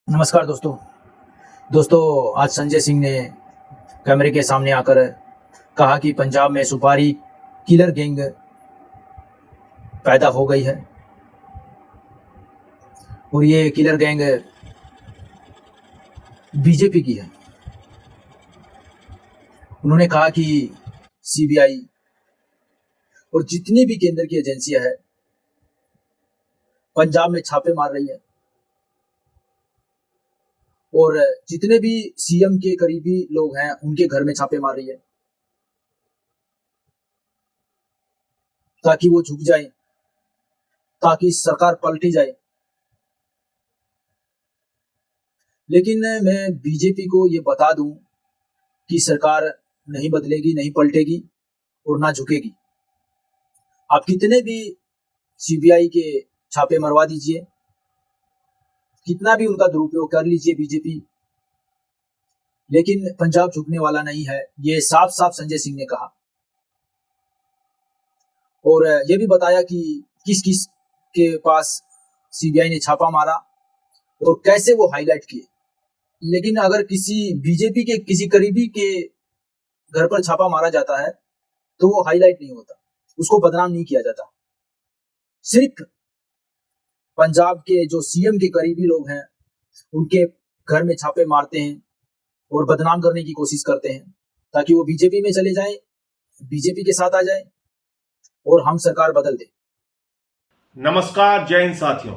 नमस्कार दोस्तों। आज संजय सिंह ने कैमरे के सामने आकर कहा कि पंजाब में सुपारी किलर गैंग पैदा हो गई है और ये किलर गैंग बीजेपी की है। उन्होंने कहा कि सीबीआई और जितनी भी केंद्र की एजेंसियां हैं पंजाब में छापे मार रही है और जितने भी सीएम के करीबी लोग हैं उनके घर में छापे मार रही है ताकि वो झुक जाए, ताकि सरकार पलटी जाए। लेकिन मैं बीजेपी को ये बता दूं कि सरकार नहीं बदलेगी, नहीं पलटेगी और ना झुकेगी। आप कितने भी सीबीआई के छापे मरवा दीजिए, कितना भी उनका दुरुपयोग कर लीजिए बीजेपी, लेकिन पंजाब झुकने वाला नहीं है। ये साफ साफ संजय सिंह ने कहा और ये भी बताया कि किस किस के पास सीबीआई ने छापा मारा और कैसे वो हाईलाइट किए। लेकिन अगर किसी बीजेपी के किसी करीबी के घर पर छापा मारा जाता है तो वो हाईलाइट नहीं होता, उसको बदनाम नहीं किया जाता। सिर्फ पंजाब के जो सीएम के करीबी लोग हैं उनके घर में छापे मारते हैं और बदनाम करने की कोशिश करते हैं ताकि वो बीजेपी में चले जाएं, बीजेपी के साथ आ जाए और हम सरकार बदल दे। नमस्कार, जय हिंद साथियों।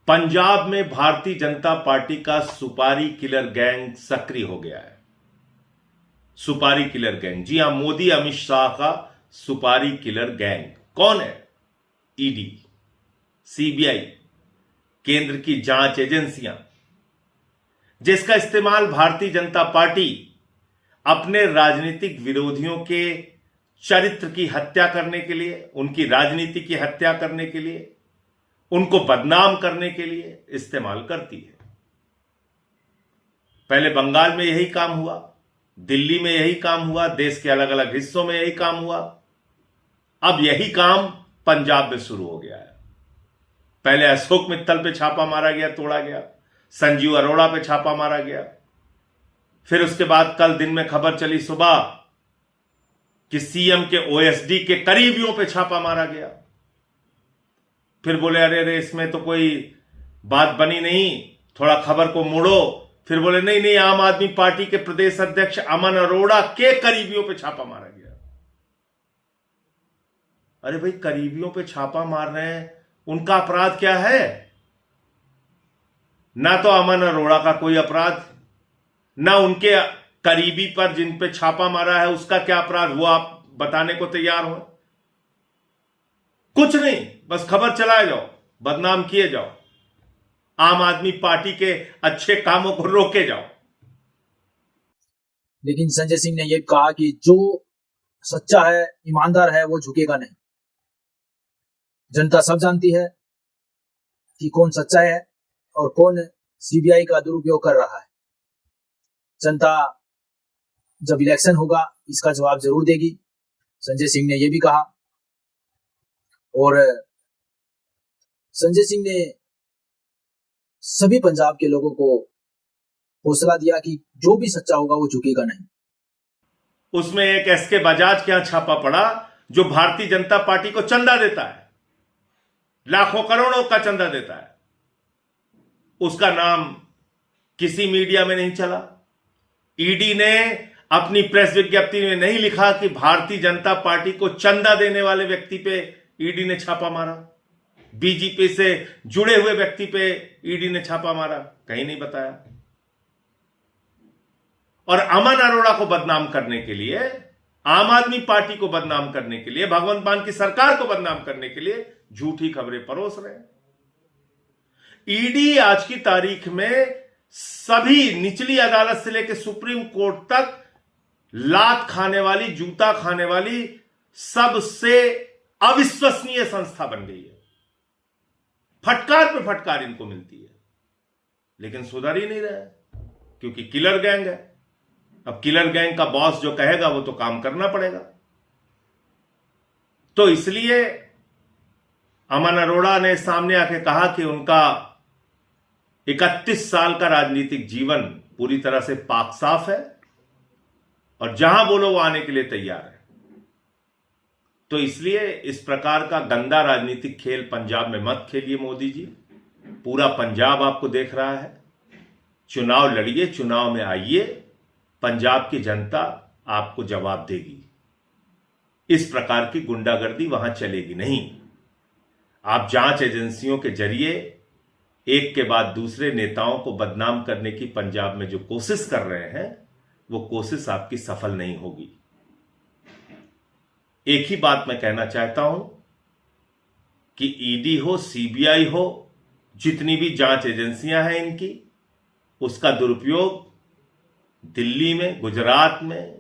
पंजाब में भारतीय जनता पार्टी का सुपारी किलर गैंग सक्रिय हो गया है। सुपारी किलर गैंग, जी हां, मोदी अमित शाह का सुपारी किलर गैंग कौन है? ईडी, सीबीआई, केंद्र की जांच एजेंसियां, जिसका इस्तेमाल भारतीय जनता पार्टी अपने राजनीतिक विरोधियों के चरित्र की हत्या करने के लिए, उनकी राजनीति की हत्या करने के लिए, उनको बदनाम करने के लिए इस्तेमाल करती है। पहले बंगाल में यही काम हुआ, दिल्ली में यही काम हुआ, देश के अलग अलग हिस्सों में यही काम हुआ। अब यही काम पंजाब में शुरू हो गया है। पहले अशोक मित्तल पे छापा मारा गया, तोड़ा गया। संजीव अरोड़ा पे छापा मारा गया। फिर उसके बाद कल दिन में खबर चली सुबह कि सीएम के ओएसडी के करीबियों पे छापा मारा गया। फिर बोले अरे अरे इसमें तो कोई बात बनी नहीं, थोड़ा खबर को मोड़ो। फिर बोले नहीं नहीं, आम आदमी पार्टी के प्रदेश अध्यक्ष अमन अरोड़ा के करीबियों पे छापा मारा गया। अरे भाई, करीबियों पे छापा मार रहे हैं, उनका अपराध क्या है? ना तो अमन अरोड़ा का कोई अपराध, ना उनके करीबी पर जिन पे छापा मारा है उसका क्या अपराध, वो आप बताने को तैयार हो? कुछ नहीं, बस खबर चलाए जाओ, बदनाम किए जाओ, आम आदमी पार्टी के अच्छे कामों को रोके जाओ। लेकिन संजय सिंह ने यह कहा कि जो सच्चा है, ईमानदार है, वो झुकेगा नहीं। जनता सब जानती है कि कौन सच्चा है और कौन सीबीआई का दुरुपयोग कर रहा है। जनता जब इलेक्शन होगा इसका जवाब जरूर देगी, संजय सिंह ने यह भी कहा। और संजय सिंह ने सभी पंजाब के लोगों को हौसला दिया कि जो भी सच्चा होगा वो झुकेगा नहीं। उसमें एक एसके बजाज के यहां छापा पड़ा जो भारतीय जनता पार्टी को चंदा देता है, लाखों करोड़ों का चंदा देता है। उसका नाम किसी मीडिया में नहीं चला। ईडी ने अपनी प्रेस विज्ञप्ति में नहीं लिखा कि भारतीय जनता पार्टी को चंदा देने वाले व्यक्ति पे ईडी ने छापा मारा, बीजेपी से जुड़े हुए व्यक्ति पे ईडी ने छापा मारा, कहीं नहीं बताया। और अमन अरोड़ा को बदनाम करने के लिए, आम आदमी पार्टी को बदनाम करने के लिए, भगवंत मान की सरकार को बदनाम करने के लिए झूठी खबरें परोस रहे हैं। ईडी आज की तारीख में सभी निचली अदालत से लेकर सुप्रीम कोर्ट तक लात खाने वाली, जूता खाने वाली सबसे अविश्वसनीय संस्था बन गई है। फटकार पे फटकार इनको मिलती है, लेकिन सुधर ही नहीं रहा है क्योंकि किलर गैंग है। अब किलर गैंग का बॉस जो कहेगा वो तो काम करना पड़ेगा। तो इसलिए अमन अरोड़ा ने सामने आके कहा कि उनका 31 साल का राजनीतिक जीवन पूरी तरह से पाक साफ है और जहां बोलो वो आने के लिए तैयार है। तो इसलिए इस प्रकार का गंदा राजनीतिक खेल पंजाब में मत खेलिए मोदी जी। पूरा पंजाब आपको देख रहा है। चुनाव लड़िए, चुनाव में आइए, पंजाब की जनता आपको जवाब देगी। इस प्रकार की गुंडागर्दी वहां चलेगी नहीं। आप जांच एजेंसियों के जरिए एक के बाद दूसरे नेताओं को बदनाम करने की पंजाब में जो कोशिश कर रहे हैं, वो कोशिश आपकी सफल नहीं होगी। एक ही बात मैं कहना चाहता हूं कि ईडी हो, सीबीआई हो, जितनी भी जांच एजेंसियां हैं इनकी, उसका दुरुपयोग दिल्ली में, गुजरात में,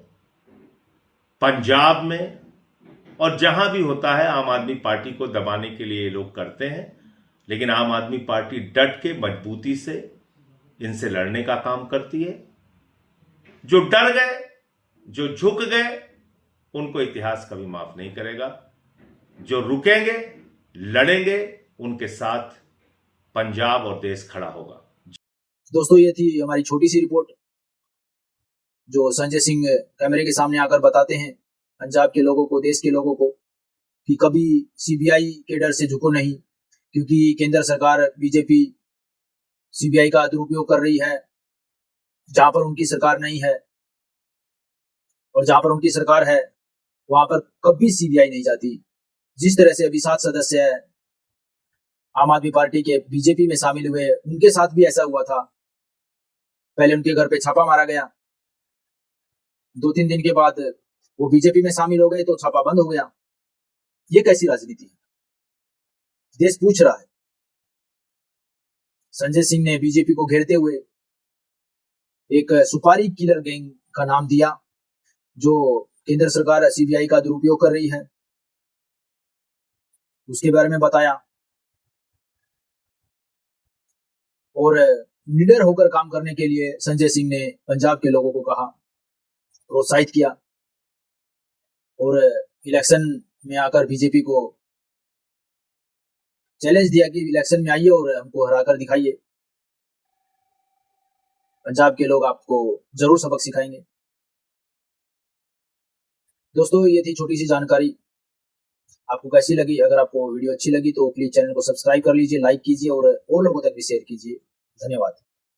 पंजाब में और जहां भी होता है आम आदमी पार्टी को दबाने के लिए ये लोग करते हैं। लेकिन आम आदमी पार्टी डट के मजबूती से इनसे लड़ने का काम करती है। जो डर गए, जो झुक गए, उनको इतिहास कभी माफ नहीं करेगा। जो रुकेंगे, लड़ेंगे, उनके साथ पंजाब और देश खड़ा होगा। दोस्तों, ये थी हमारी छोटी सी रिपोर्ट जो संजय सिंह कैमरे के सामने आकर बताते हैं पंजाब के लोगों को, देश के लोगों को, कि कभी सीबीआई के डर से झुको नहीं, क्योंकि केंद्र सरकार बीजेपी सीबीआई का दुरुपयोग कर रही है जहां पर उनकी सरकार नहीं है, और जहां पर उनकी सरकार है वहां पर कभी सीबीआई नहीं जाती। जिस तरह से अभी 7 सदस्य है आम आदमी पार्टी के बीजेपी में शामिल हुए, उनके साथ भी ऐसा हुआ था। पहले उनके घर पे छापा मारा गया, 2-3 दिन के बाद वो बीजेपी में शामिल हो गए तो छापा बंद हो गया। ये कैसी राजनीति है? देश पूछ रहा है। संजय सिंह ने बीजेपी को घेरते हुए एक सुपारी किलर गैंग का नाम दिया, जो केंद्र सरकार सीबीआई का दुरुपयोग कर रही है, उसके बारे में बताया और निडर होकर काम करने के लिए संजय सिंह ने पंजाब के लोगों को कहा, प्रोत्साहित किया और इलेक्शन में आकर बीजेपी को चैलेंज दिया कि इलेक्शन में आइए और हमको हराकर दिखाइए। पंजाब के लोग आपको जरूर सबक सिखाएंगे। दोस्तों, ये थी छोटी सी जानकारी। आपको कैसी लगी? अगर आपको वीडियो अच्छी लगी तो प्लीज चैनल को सब्सक्राइब कर लीजिए, लाइक कीजिए और लोगों तक भी शेयर कीजिए। धन्यवाद।